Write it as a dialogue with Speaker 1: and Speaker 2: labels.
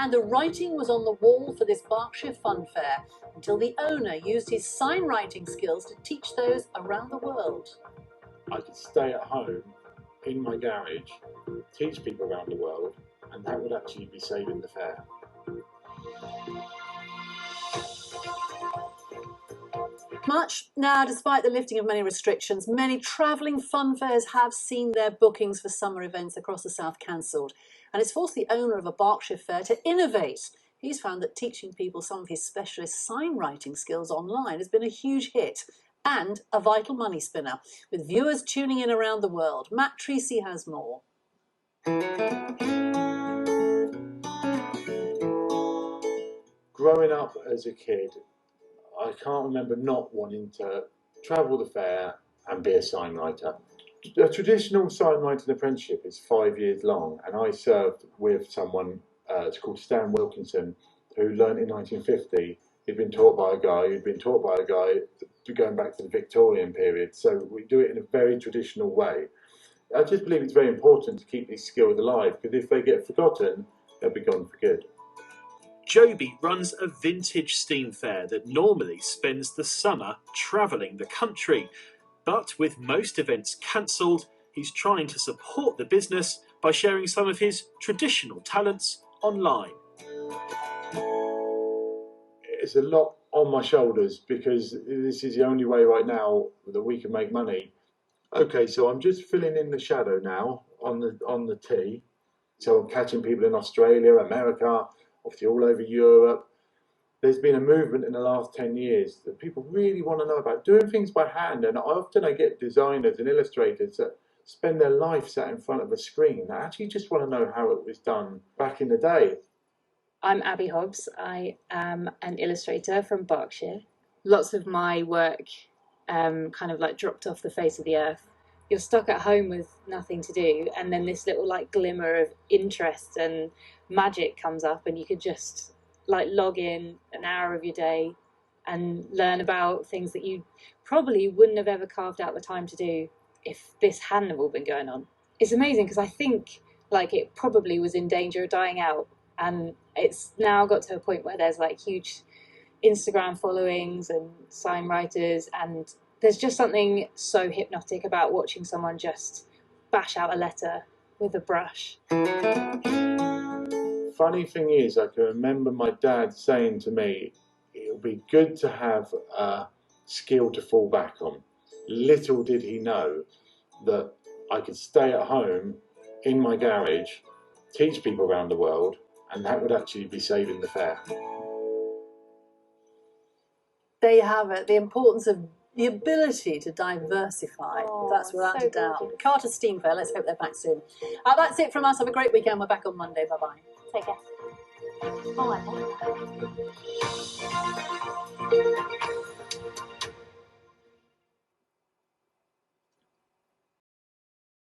Speaker 1: And the writing was on the wall for this Berkshire Fun Fair until the owner used his sign writing skills to teach those around the world.
Speaker 2: I could stay at home in my garage, teach people around the world, and that would actually be saving the fair.
Speaker 1: Now, despite the lifting of many restrictions, many travelling fun fairs have seen their bookings for summer events across the south cancelled, and it's forced the owner of a Berkshire fair to innovate. He's found that teaching people some of his specialist sign writing skills online has been a huge hit and a vital money spinner, with viewers tuning in around the world. Matt Treacy has more.
Speaker 2: Growing up as a kid, I can't remember not wanting to travel the fair and be a sign writer. A traditional sign writing apprenticeship is 5 years long, and I served with someone, it's called Stan Wilkinson, who learned in 1950. He'd been taught by a guy who'd been taught by a guy going back to the Victorian period. So we do it in a very traditional way. I just believe it's very important to keep these skills alive, because if they get forgotten, they'll be gone for good.
Speaker 3: Joby runs a vintage steam fair that normally spends the summer travelling the country. But with most events cancelled, he's trying to support the business by sharing some of his traditional talents online.
Speaker 2: It's a lot on my shoulders, because this is the only way right now that we can make money. Okay, so I'm just filling in the shadow now on the T. So I'm catching people in Australia, America, obviously all over Europe. There's been a movement in the last 10 years that people really want to know about doing things by hand, and often I get designers and illustrators that spend their life sat in front of a screen that actually just want to know how it was done back in the day.
Speaker 4: I'm Abby Hobbs. I am an illustrator from Berkshire. Lots of my work kind of like dropped off the face of the earth. You're stuck at home with nothing to do, and then this little like glimmer of interest and magic comes up, and you could just like log in an hour of your day and learn about things that you probably wouldn't have ever carved out the time to do if this hadn't have all been going on. It's amazing, because I think like it probably was in danger of dying out, and it's now got to a point where there's like huge Instagram followings and sign writers, and there's just something so hypnotic about watching someone just bash out a letter with a brush.
Speaker 2: Funny thing is, I can remember my dad saying to me, it'll be good to have a skill to fall back on. Little did he know that I could stay at home in my garage, teach people around the world, and that would actually be saving the fair.
Speaker 1: There you have it, the importance of the ability to diversify. That's without a doubt.
Speaker 5: Gorgeous.
Speaker 1: Carter Steam Fair, let's hope they're back soon. That's it from us. Have a great weekend. We're back on Monday. Bye-bye.
Speaker 5: Take care. Oh, I like that.